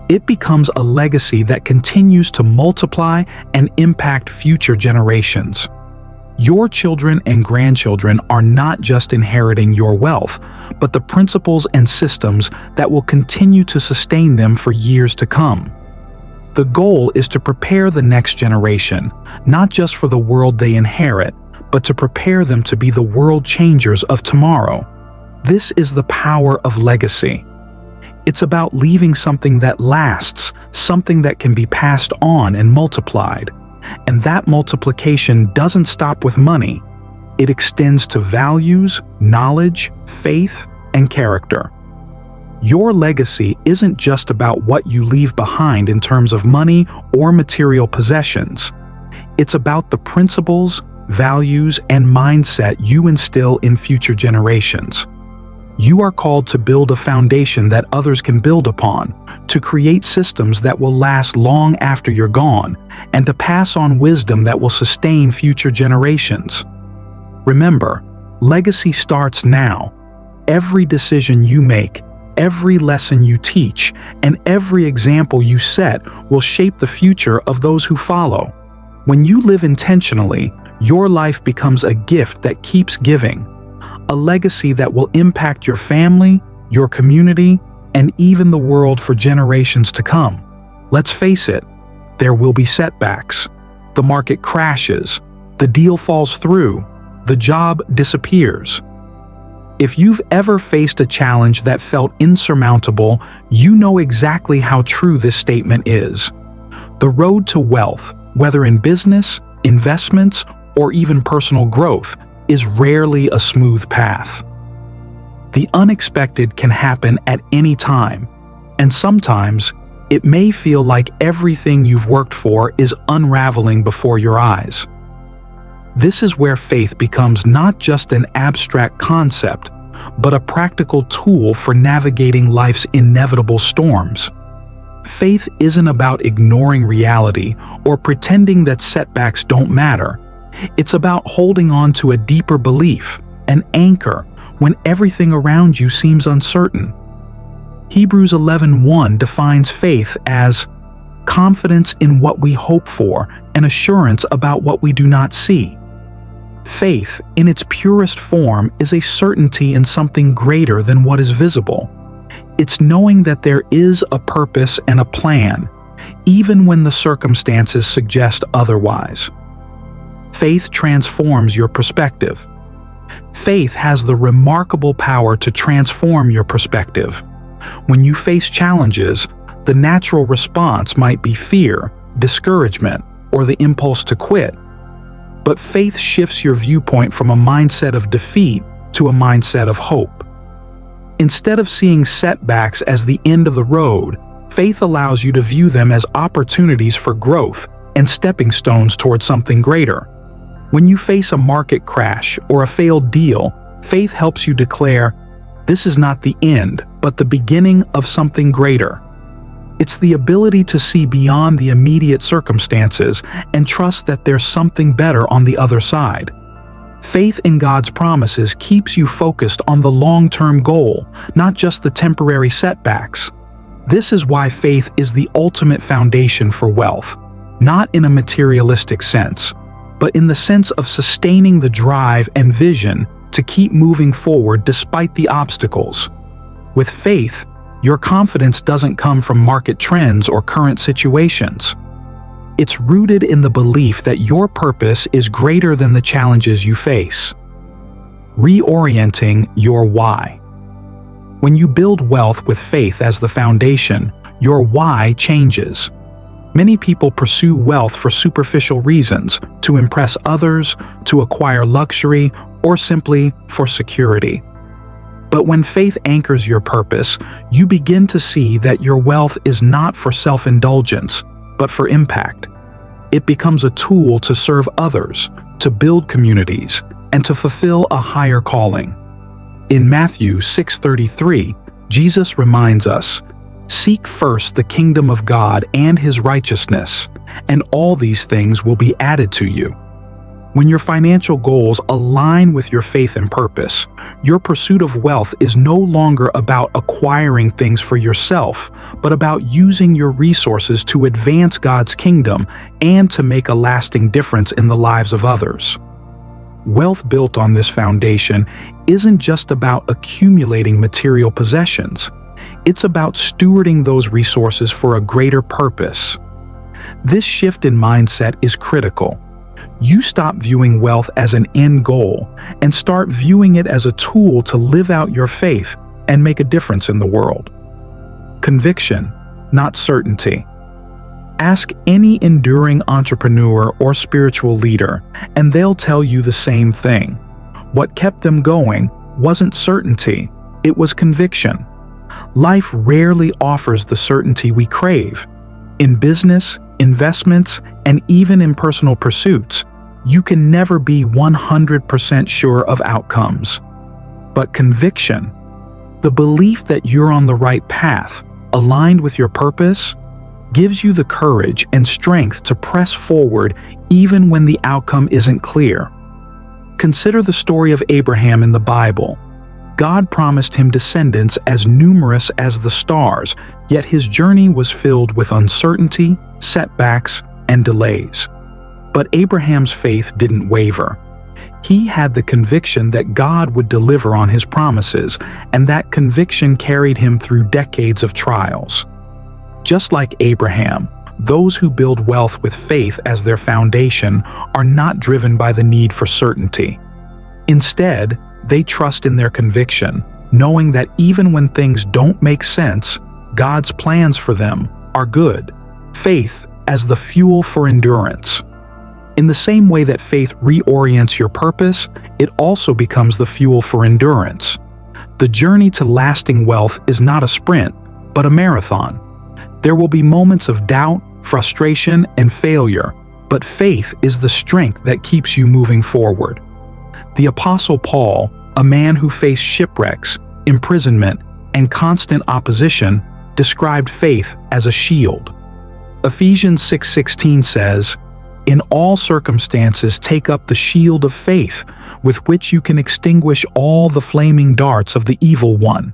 It becomes a legacy that continues to multiply and impact future generations. Your children and grandchildren are not just inheriting your wealth, but the principles and systems that will continue to sustain them for years to come. The goal is to prepare the next generation, not just for the world they inherit, but to prepare them to be the world changers of tomorrow. This is the power of legacy. It's about leaving something that lasts, something that can be passed on and multiplied. And that multiplication doesn't stop with money. It extends to values, knowledge, faith, and character. Your legacy isn't just about what you leave behind in terms of money or material possessions. It's about the principles, values, and mindset you instill in future generations. You are called to build a foundation that others can build upon, to create systems that will last long after you're gone, and to pass on wisdom that will sustain future generations. Remember, legacy starts now. Every decision you make, every lesson you teach, and every example you set will shape the future of those who follow. When you live intentionally, your life becomes a gift that keeps giving. A legacy that will impact your family, your community, and even the world for generations to come. Let's face it, there will be setbacks. The market crashes, the deal falls through, the job disappears. If you've ever faced a challenge that felt insurmountable, you know exactly how true this statement is. The road to wealth, whether in business, investments, or even personal growth, is rarely a smooth path. The unexpected can happen at any time, and sometimes It may feel like everything you've worked for is unraveling before your eyes. This is where faith becomes not just an abstract concept, but a practical tool for navigating life's inevitable storms. Faith isn't about ignoring reality or pretending that setbacks don't matter. It's about holding on to a deeper belief, an anchor, when everything around you seems uncertain. Hebrews 11:1 defines faith as confidence in what we hope for and assurance about what we do not see. Faith, in its purest form, is a certainty in something greater than what is visible. It's knowing that there is a purpose and a plan, even when the circumstances suggest otherwise. Faith transforms your perspective. Faith has the remarkable power to transform your perspective. When you face challenges, the natural response might be fear, discouragement, or the impulse to quit. But faith shifts your viewpoint from a mindset of defeat to a mindset of hope. Instead of seeing setbacks as the end of the road, faith allows you to view them as opportunities for growth and stepping stones towards something greater. When you face a market crash or a failed deal, faith helps you declare, "This is not the end, but the beginning of something greater." It's the ability to see beyond the immediate circumstances and trust that there's something better on the other side. Faith in God's promises keeps you focused on the long-term goal, not just the temporary setbacks. This is why faith is the ultimate foundation for wealth, not in a materialistic sense, but in the sense of sustaining the drive and vision to keep moving forward despite the obstacles. With faith, your confidence doesn't come from market trends or current situations. It's rooted in the belief that your purpose is greater than the challenges you face. Reorienting your why. When you build wealth with faith as the foundation, your why changes. Many people pursue wealth for superficial reasons, to impress others, to acquire luxury, or simply for security. But when faith anchors your purpose, you begin to see that your wealth is not for self-indulgence, but for impact. It becomes a tool to serve others, to build communities, and to fulfill a higher calling. In Matthew 6:33, Jesus reminds us, "Seek first the kingdom of God and His righteousness, and all these things will be added to you." When your financial goals align with your faith and purpose, your pursuit of wealth is no longer about acquiring things for yourself, but about using your resources to advance God's kingdom and to make a lasting difference in the lives of others. Wealth built on this foundation isn't just about accumulating material possessions. It's about stewarding those resources for a greater purpose. This shift in mindset is critical. You stop viewing wealth as an end goal and start viewing it as a tool to live out your faith and make a difference in the world. Conviction, not certainty. Ask any enduring entrepreneur or spiritual leader, and they'll tell you the same thing. What kept them going wasn't certainty, it was conviction. Life rarely offers the certainty we crave. In business, investments, and even in personal pursuits, you can never be 100% sure of outcomes. But conviction, the belief that you're on the right path, aligned with your purpose, gives you the courage and strength to press forward even when the outcome isn't clear. Consider the story of Abraham in the Bible. God promised him descendants as numerous as the stars, yet his journey was filled with uncertainty, setbacks, and delays. But Abraham's faith didn't waver. He had the conviction that God would deliver on his promises, and that conviction carried him through decades of trials. Just like Abraham, those who build wealth with faith as their foundation are not driven by the need for certainty. Instead, they trust in their conviction, knowing that even when things don't make sense, God's plans for them are good. Faith as the fuel for endurance. In the same way that faith reorients your purpose, it also becomes the fuel for endurance. The journey to lasting wealth is not a sprint, but a marathon. There will be moments of doubt, frustration, and failure, but faith is the strength that keeps you moving forward. The Apostle Paul, a man who faced shipwrecks, imprisonment, and constant opposition, described faith as a shield. Ephesians 6:16 says, "In all circumstances take up the shield of faith, with which you can extinguish all the flaming darts of the evil one."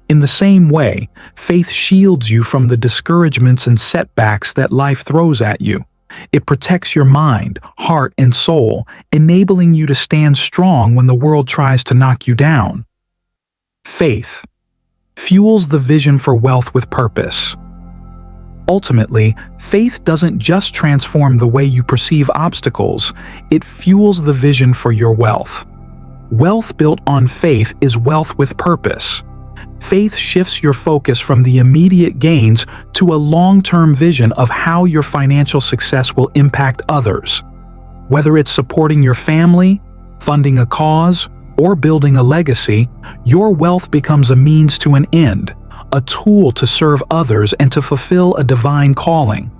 In the same way, faith shields you from the discouragements and setbacks that life throws at you. It protects your mind, heart, and soul, enabling you to stand strong when the world tries to knock you down. Faith fuels the vision for wealth with purpose. Ultimately, faith doesn't just transform the way you perceive obstacles, it fuels the vision for your wealth. Wealth built on faith is wealth with purpose. Faith shifts your focus from the immediate gains to a long-term vision of how your financial success will impact others. Whether it's supporting your family, funding a cause, or building a legacy, your wealth becomes a means to an end, a tool to serve others and to fulfill a divine calling.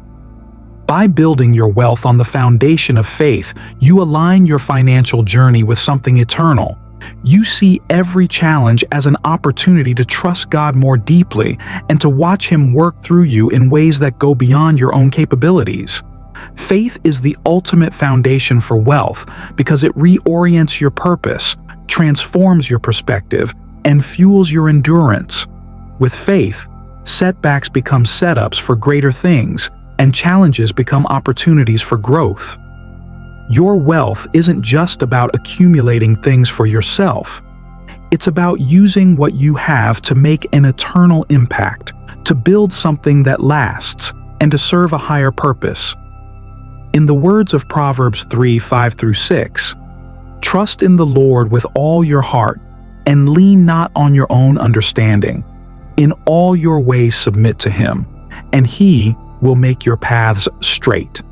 By building your wealth on the foundation of faith, you align your financial journey with something eternal. You see every challenge as an opportunity to trust God more deeply and to watch Him work through you in ways that go beyond your own capabilities. Faith is the ultimate foundation for wealth because it reorients your purpose, transforms your perspective, and fuels your endurance. With faith, setbacks become setups for greater things, and challenges become opportunities for growth. Your wealth isn't just about accumulating things for yourself. It's about using what you have to make an eternal impact, to build something that lasts, and to serve a higher purpose. In the words of Proverbs 3:5-6, "Trust in the Lord with all your heart, and lean not on your own understanding. In all your ways submit to Him, and He will make your paths straight."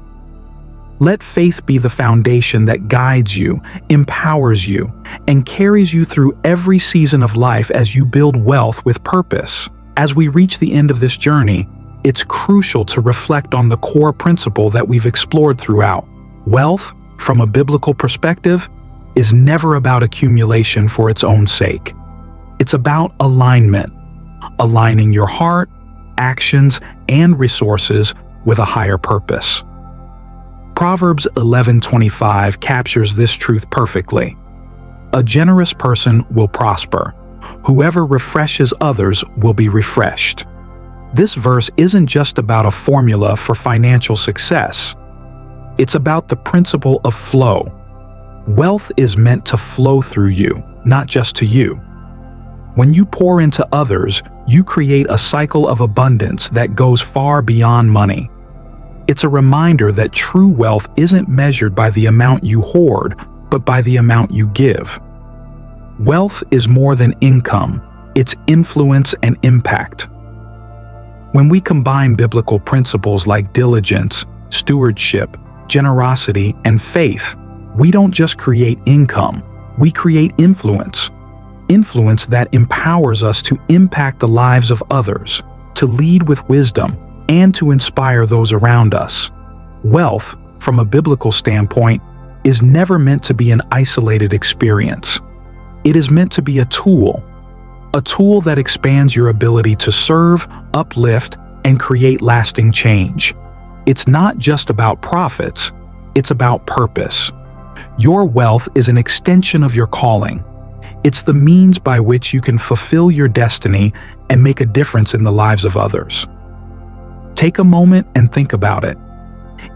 Let faith be the foundation that guides you, empowers you, and carries you through every season of life as you build wealth with purpose. As we reach the end of this journey, it's crucial to reflect on the core principle that we've explored throughout. Wealth, from a biblical perspective, is never about accumulation for its own sake. It's about alignment, aligning your heart, actions, and resources with a higher purpose. Proverbs 11:25 captures this truth perfectly. "A generous person will prosper. Whoever refreshes others will be refreshed." This verse isn't just about a formula for financial success. It's about the principle of flow. Wealth is meant to flow through you, not just to you. When you pour into others, you create a cycle of abundance that goes far beyond money. It's a reminder that true wealth isn't measured by the amount you hoard, but by the amount you give. Wealth is more than income, it's influence and impact. When we combine biblical principles like diligence, stewardship, generosity, and faith, we don't just create income, we create influence. Influence that empowers us to impact the lives of others, to lead with wisdom, and to inspire those around us. Wealth, from a biblical standpoint, is never meant to be an isolated experience. It is meant to be a tool that expands your ability to serve, uplift, and create lasting change. It's not just about profits, it's about purpose. Your wealth is an extension of your calling. It's the means by which you can fulfill your destiny and make a difference in the lives of others. Take a moment and think about it.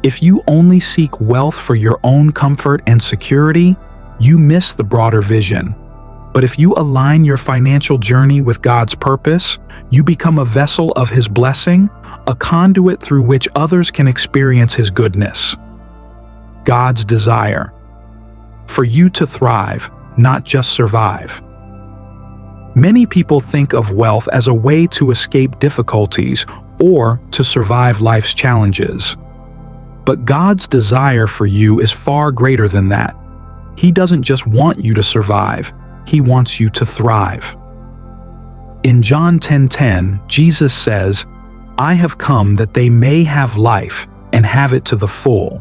If you only seek wealth for your own comfort and security, you miss the broader vision. But if you align your financial journey with God's purpose, you become a vessel of His blessing, a conduit through which others can experience His goodness. God's desire: for you to thrive, not just survive. Many people think of wealth as a way to escape difficulties or to survive life's challenges. But God's desire for you is far greater than that. He doesn't just want you to survive, He wants you to thrive. In John 10:10, Jesus says, I have come that they may have life and have it to the full.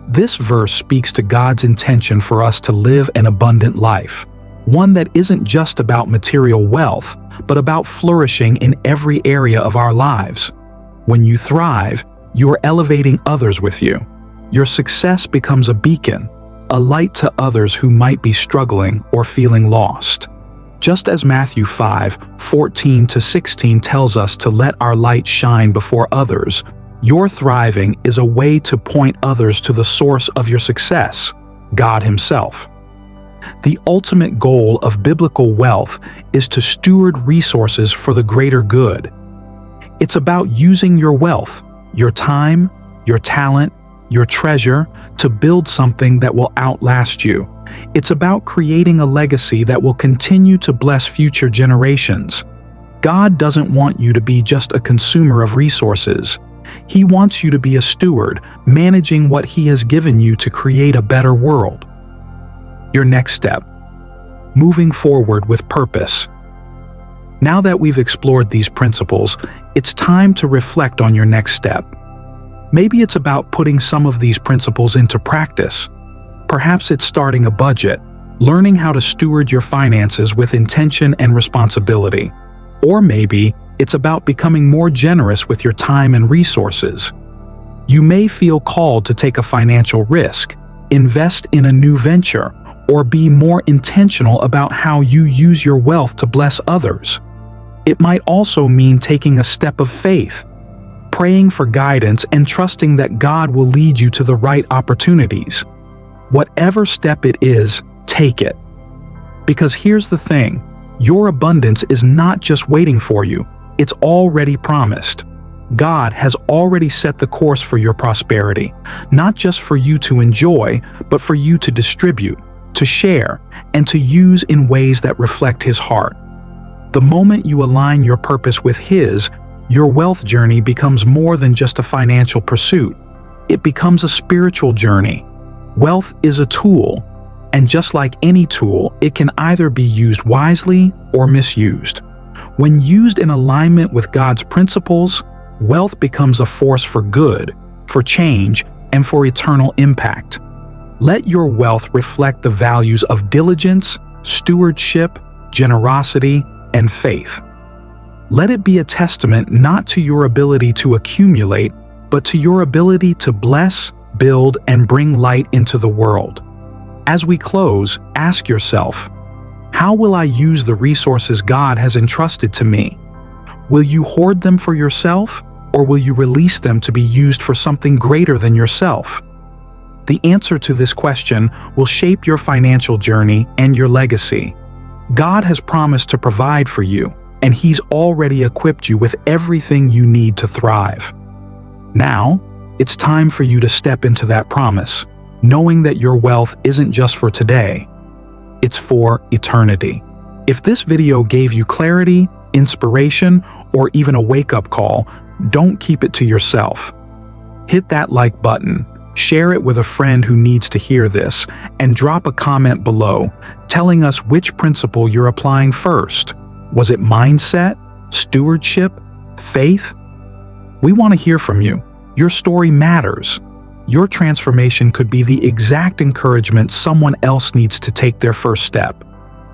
This verse speaks to God's intention for us to live an abundant life, one that isn't just about material wealth, but about flourishing in every area of our lives. When you thrive, you are elevating others with you. Your success becomes a beacon, a light to others who might be struggling or feeling lost. Just as Matthew 5:14-16 tells us to let our light shine before others, your thriving is a way to point others to the source of your success, God Himself. The ultimate goal of biblical wealth is to steward resources for the greater good. It's about using your wealth, your time, your talent, your treasure to build something that will outlast you. It's about creating a legacy that will continue to bless future generations. God doesn't want you to be just a consumer of resources. He wants you to be a steward, managing what He has given you to create a better world. Your next step: moving forward with purpose. Now that we've explored these principles, it's time to reflect on your next step. Maybe it's about putting some of these principles into practice. Perhaps it's starting a budget, learning how to steward your finances with intention and responsibility. Or maybe it's about becoming more generous with your time and resources. You may feel called to take a financial risk, invest in a new venture, or be more intentional about how you use your wealth to bless others. It might also mean taking a step of faith, praying for guidance and trusting that God will lead you to the right opportunities. Whatever step it is, take it. Because here's the thing, your abundance is not just waiting for you, it's already promised. God has already set the course for your prosperity, not just for you to enjoy, but for you to distribute, to share, and to use in ways that reflect His heart. The moment you align your purpose with His, your wealth journey becomes more than just a financial pursuit. It becomes a spiritual journey. Wealth is a tool, and just like any tool, it can either be used wisely or misused. When used in alignment with God's principles, wealth becomes a force for good, for change, and for eternal impact. Let your wealth reflect the values of diligence, stewardship, generosity, and faith. Let it be a testament not to your ability to accumulate, but to your ability to bless, build, and bring light into the world. As we close, ask yourself, how will I use the resources God has entrusted to me? Will you hoard them for yourself, or will you release them to be used for something greater than yourself? The answer to this question will shape your financial journey and your legacy. God has promised to provide for you, and He's already equipped you with everything you need to thrive. Now, it's time for you to step into that promise, knowing that your wealth isn't just for today, it's for eternity. If this video gave you clarity, inspiration, or even a wake-up call, don't keep it to yourself. Hit that like button, share it with a friend who needs to hear this, and drop a comment below telling us which principle you're applying first. Was it mindset, stewardship, faith? We want to hear from you. Your story matters. Your transformation could be the exact encouragement someone else needs to take their first step.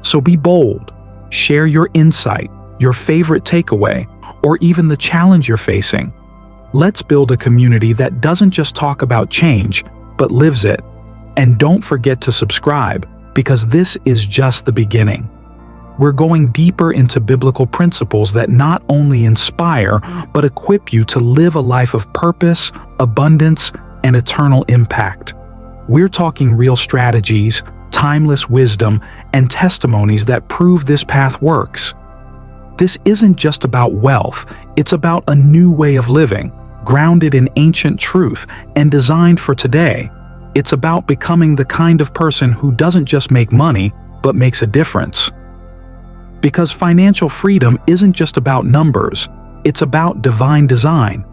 So be bold. Share your insight, your favorite takeaway, or even the challenge you're facing. Let's build a community that doesn't just talk about change, but lives it. And don't forget to subscribe, because this is just the beginning. We're going deeper into biblical principles that not only inspire, but equip you to live a life of purpose, abundance, and eternal impact. We're talking real strategies, timeless wisdom, and testimonies that prove this path works. This isn't just about wealth, it's about a new way of living, grounded in ancient truth and designed for today. It's about becoming the kind of person who doesn't just make money, but makes a difference. Because financial freedom isn't just about numbers, it's about divine design.